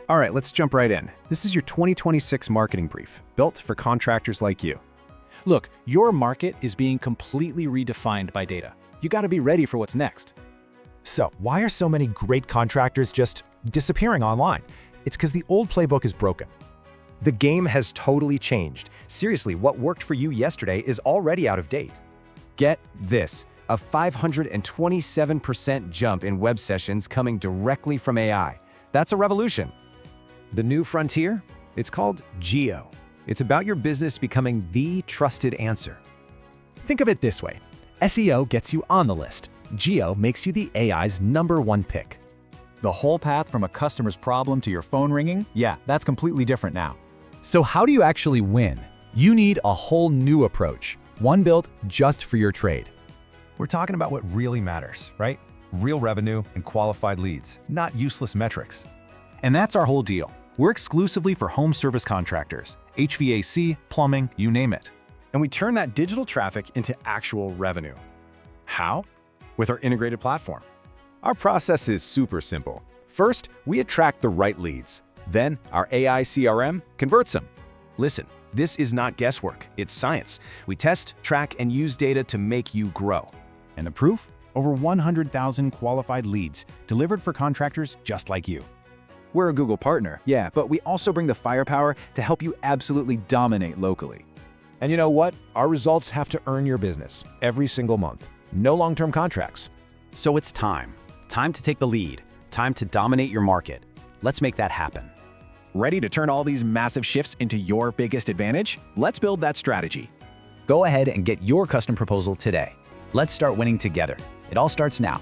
All right, let's jump right in. This is your 2026 marketing brief, built for contractors like you. Look, your market is being completely redefined by data. You gotta be ready for what's next. So, why are so many great contractors just disappearing online? It's because the old playbook is broken. The game has totally changed. Seriously, what worked for you yesterday is already out of date. Get this, a 527% jump in web sessions coming directly from AI. That's a revolution. The new frontier? It's called Geo. It's about your business becoming the trusted answer. Think of it this way. SEO gets you on the list. Geo makes you the AI's #1 pick. The whole path from a customer's problem to your phone ringing? Yeah, that's completely different now. So how do you actually win? You need a whole new approach, one built just for your trade. We're talking about what really matters, right? Real revenue and qualified leads, not useless metrics. And that's our whole deal. We're exclusively for home service contractors, HVAC, plumbing, you name it. And we turn that digital traffic into actual revenue. How? With our integrated platform. Our process is super simple. First, we attract the right leads. Then, our AI CRM converts them. Listen, this is not guesswork, it's science. We test, track, and use data to make you grow. And the proof? Over 100,000 qualified leads delivered for contractors just like you. We're a Google partner, yeah, but we also bring the firepower to help you absolutely dominate locally. And you know what? Our results have to earn your business every single month. No long-term contracts. So it's time. Time to take the lead. Time to dominate your market. Let's make that happen. Ready to turn all these massive shifts into your biggest advantage? Let's build that strategy. Go ahead and get your custom proposal today. Let's start winning together. It all starts now.